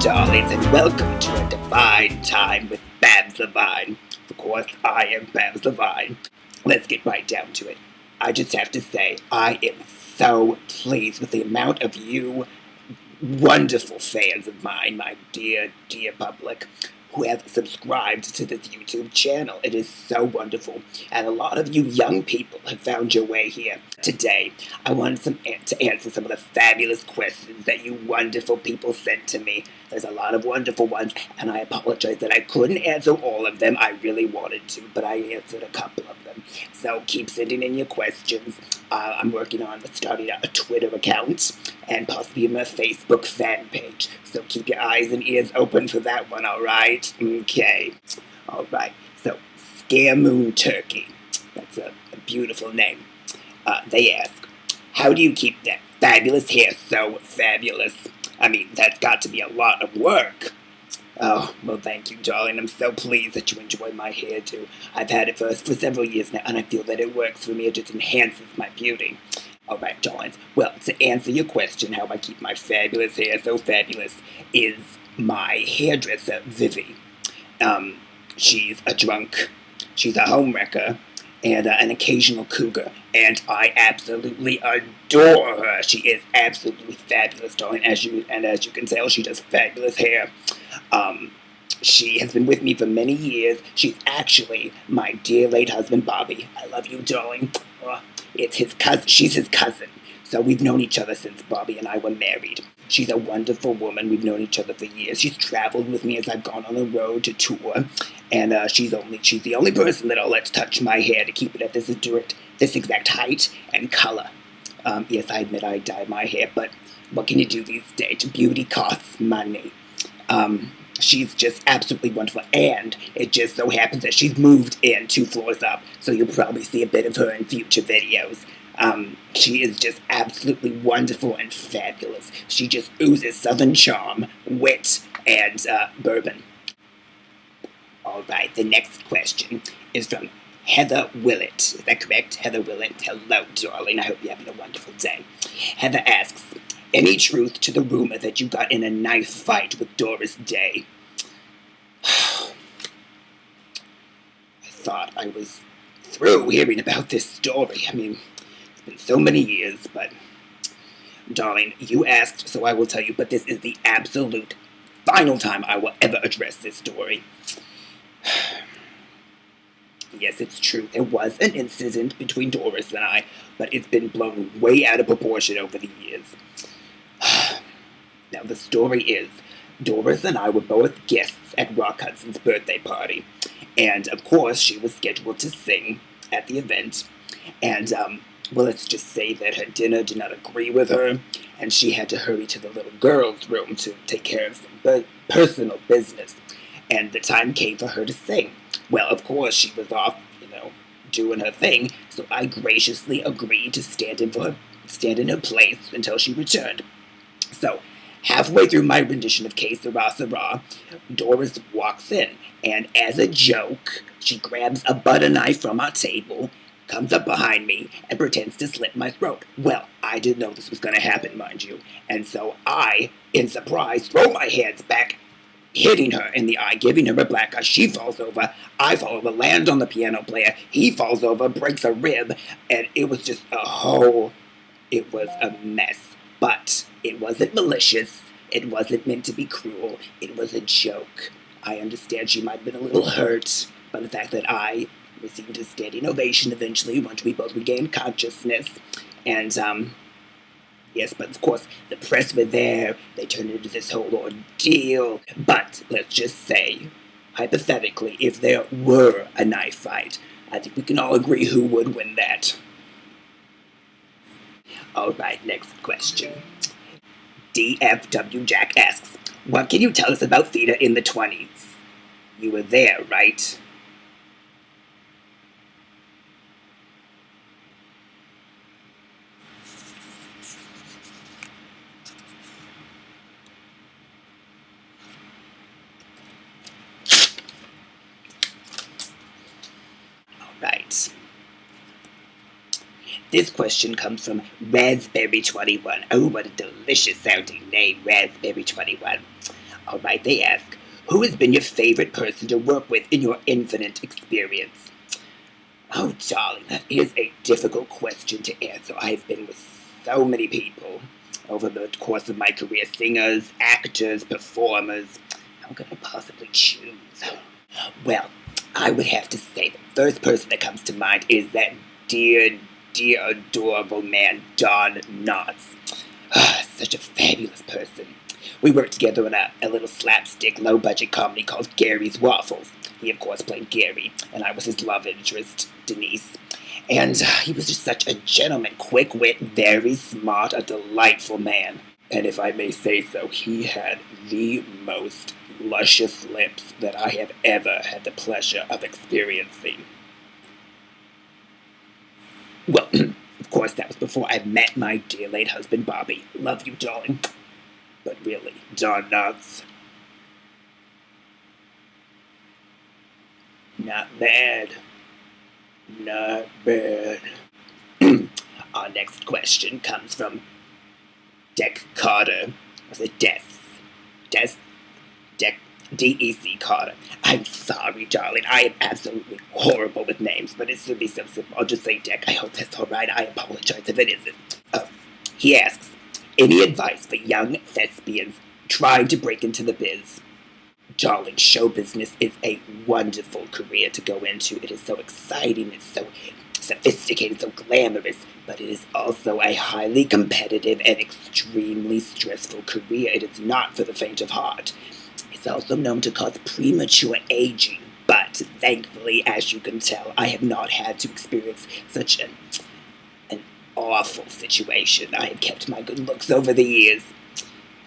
darlings, and welcome to a divine time with Babs Levine. Of course, I am Babs Levine. Let's get right down to it. I just have to say, I am so pleased with the amount of you wonderful fans of mine, my dear, dear public, who have subscribed to this YouTube channel. It is so wonderful. And a lot of you young people have found your way here. Today, I wanted to answer some of the fabulous questions that you wonderful people sent to me. There's a lot of wonderful ones, and I apologize that I couldn't answer all of them. I really wanted to, but I answered a couple of them. So keep sending in your questions. I'm working on starting a Twitter account and possibly a Facebook fan page. So keep your eyes and ears open for that one, alright? Okay. Alright. So, Scare Moon Turkey. That's a beautiful name. They ask, how do you keep that fabulous hair so fabulous? I mean, that's got to be a lot of work. Oh, well, thank you, darling. I'm so pleased that you enjoy my hairdo. I've had it for several years now, and I feel that it works for me. It just enhances my beauty. All right, darlings. Well, to answer your question, how I keep my fabulous hair so fabulous, is my hairdresser, Vivi. She's a drunk. She's a homewrecker. And an occasional cougar, and I absolutely adore her. She is absolutely fabulous, darling. As you can tell, she does fabulous hair. She has been with me for many years. She's actually my dear late husband, Bobby. I love you, darling. It's his cousin. She's his cousin. So we've known each other since Bobby and I were married. She's a wonderful woman. We've known each other for years. She's traveled with me as I've gone on the road to tour. And she's the only person that I'll let touch my hair to keep it at this exact height and color. Yes, I admit I dye my hair, but what can you do these days? Beauty costs money. She's just absolutely wonderful. And it just so happens that she's moved in 2 floors up. So you'll probably see a bit of her in future videos. She is just absolutely wonderful and fabulous. She just oozes southern charm, wit, and bourbon. Alright, the next question is from Heather Willett. Is that correct? Heather Willett. Hello, darling. I hope you're having a wonderful day. Heather asks, any truth to the rumor that you got in a knife fight with Doris Day? I thought I was through hearing about this story. I mean, it's been so many years, but darling, you asked, so I will tell you, but this is the absolute final time I will ever address this story. Yes, it's true. There was an incident between Doris and I, but it's been blown way out of proportion over the years. Now, the story is, Doris and I were both guests at Rock Hudson's birthday party. And, of course, she was scheduled to sing at the event. And, well, let's just say that her dinner did not agree with her, and she had to hurry to the little girl's room to take care of some personal business. And the time came for her to sing. Well, of course, she was off, doing her thing, so I graciously agreed to stand in her place until she returned. So, halfway through my rendition of Que Sera Sera, Doris walks in, and as a joke, she grabs a butter knife from our table, comes up behind me, and pretends to slit my throat. Well, I didn't know this was going to happen, mind you, and so I, in surprise, throw my hands back, hitting her in the eye, giving her a black eye. She falls over, I fall over, land on the piano player, he falls over, breaks a rib, and it was just it was a mess. But it wasn't malicious, it wasn't meant to be cruel, it was a joke. I understand she might have been a little hurt by the fact that I received a standing ovation eventually once we both regained consciousness. And, yes, but of course, the press were there, they turned it into this whole ordeal. But let's just say, hypothetically, if there were a knife fight, I think we can all agree who would win that. Alright, next question. DFW Jack asks, what can you tell us about theater in the 20s? You were there, right? Alright. This question comes from Raspberry21. Oh, what a delicious sounding name, Raspberry21. All right, they ask, who has been your favorite person to work with in your infinite experience? Oh, darling, that is a difficult question to answer. I've been with so many people over the course of my career, singers, actors, performers. How could I possibly choose? Well, I would have to say the first person that comes to mind is that dear, dear, adorable man, Don Knotts. Such a fabulous person. We worked together on a little slapstick, low-budget comedy called Gary's Waffles. He, of course, played Gary, and I was his love interest, Denise. And he was just such a gentleman, quick wit, very smart, a delightful man. And if I may say so, he had the most luscious lips that I have ever had the pleasure of experiencing. Well, of course, that was before I met my dear late husband, Bobby. Love you, darling. But really, Don Knotts, not bad. Not bad. Our next question comes from Dec Carter. Was it Des? D-E-C Carter. I'm sorry, darling. I am absolutely horrible with names, but it should be so simple. I'll just say Dec. I hope that's all right. I apologize if it isn't. He asks, any advice for young thespians trying to break into the biz? Darling, show business is a wonderful career to go into. It is so exciting, it's so sophisticated, so glamorous, but it is also a highly competitive and extremely stressful career. It is not for the faint of heart. It's also known to cause premature aging, but thankfully, as you can tell, I have not had to experience such an awful situation. I have kept my good looks over the years.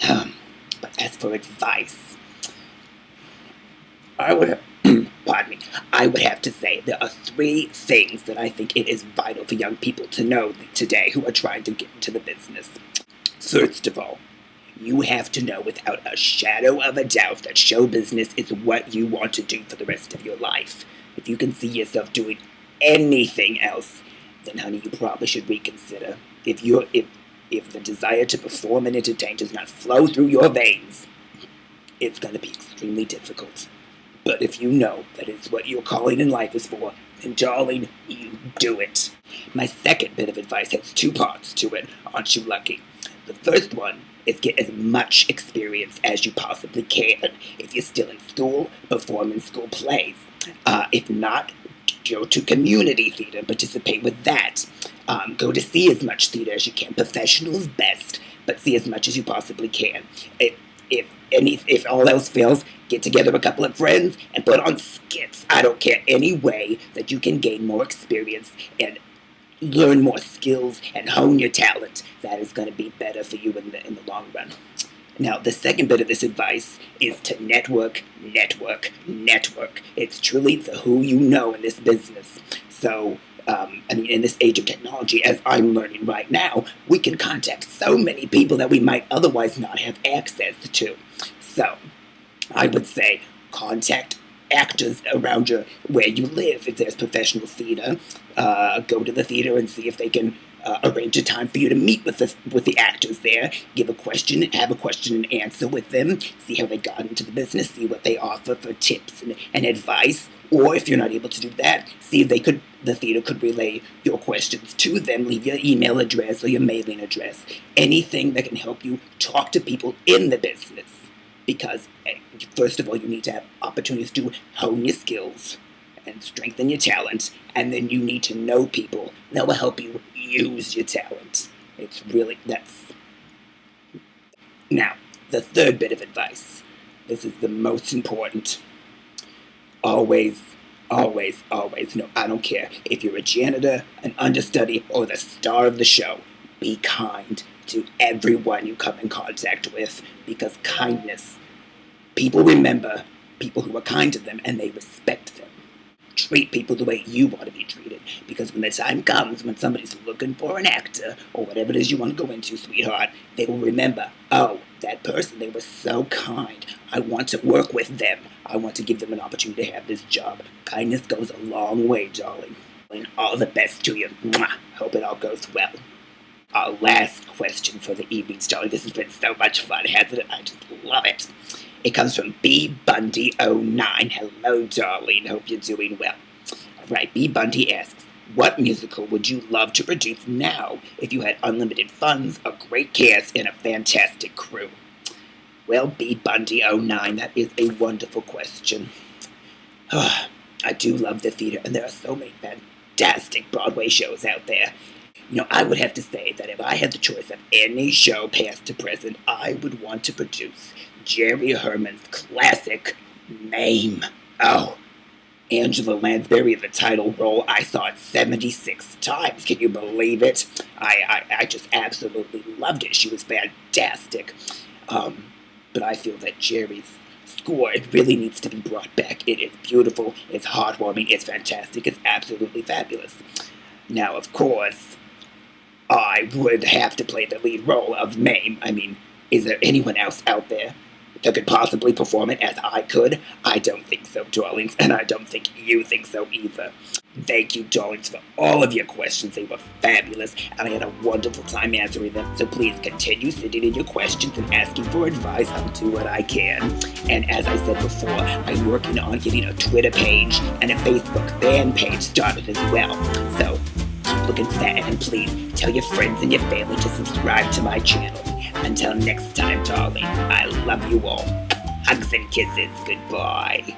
But as for advice, I would have to say there are 3 things that I think it is vital for young people to know today who are trying to get into the business. First of all, you have to know without a shadow of a doubt that show business is what you want to do for the rest of your life. If you can see yourself doing anything else, then honey, you probably should reconsider. If the desire to perform and entertain does not flow through your veins, it's going to be extremely difficult. But if you know that it's what your calling in life is for, then darling, you do it. My second bit of advice has 2 parts to it. Aren't you lucky? The first one is get as much experience as you possibly can. If you're still in school, perform in school plays. If not, go to community theater, participate with that. Go to see as much theater as you can. Professionals best, but see as much as you possibly can. If all else fails, get together a couple of friends and put on skits. I don't care, any way that you can gain more experience and learn more skills and hone your talent. That is going to be better for you in the long run. Now, the second bit of this advice is to network, network, network. It's truly the who you know in this business. So, in this age of technology, as I'm learning right now, we can contact so many people that we might otherwise not have access to. So, I would say contact actors around where you live. If there's professional theater, go to the theater and see if they can arrange a time for you to meet with the actors there. Have a question and answer with them. See how they got into the business. See what they offer for tips and advice. Or if you're not able to do that, see if the theater could relay your questions to them. Leave your email address or your mailing address. Anything that can help you talk to people in the business. Because, first of all, you need to have opportunities to hone your skills and strengthen your talent. And then you need to know people that will help you use your talent. Now, the third bit of advice. This is the most important. Always, always, always, no, I don't care if you're a janitor, an understudy, or the star of the show, be kind to everyone you come in contact with, because kindness, people remember people who are kind to them and they respect them. Treat people the way you want to be treated, because when the time comes when somebody's looking for an actor or whatever it is you want to go into, sweetheart, they will remember, oh, that person, they were so kind. I want to work with them. I want to give them an opportunity to have this job. Kindness goes a long way, darling. And all the best to you. Mwah. Hope it all goes well. Our last question for the evening, darling. This has been so much fun, hasn't it? I just love it. It comes from B Bundy '09. Hello, darling. Hope you're doing well. All right, B Bundy asks, what musical would you love to produce now if you had unlimited funds, a great cast, and a fantastic crew? Well, B Bundy '09, that is a wonderful question. I do love the theater, and there are so many fantastic Broadway shows out there. I would have to say that if I had the choice of any show past to present, I would want to produce Jerry Herman's classic Mame. Oh, Angela Lansbury in the title role. I saw it 76 times. Can you believe it? I just absolutely loved it. She was fantastic. But I feel that Jerry's score, it really needs to be brought back. It is beautiful, it's heartwarming, it's fantastic, it's absolutely fabulous. Now, of course, I would have to play the lead role of Mame. I mean, is there anyone else out there that could possibly perform it as I could? I don't think so, darlings, and I don't think you think so either. Thank you, darlings, for all of your questions. They were fabulous, and I had a wonderful time answering them. So please continue sending in your questions and asking for advice. I'll do what I can. And as I said before, I'm working on getting a Twitter page and a Facebook fan page started as well. So keep looking for that, and please tell your friends and your family to subscribe to my channel. Until next time, darling, I love you all. Hugs and kisses. Goodbye.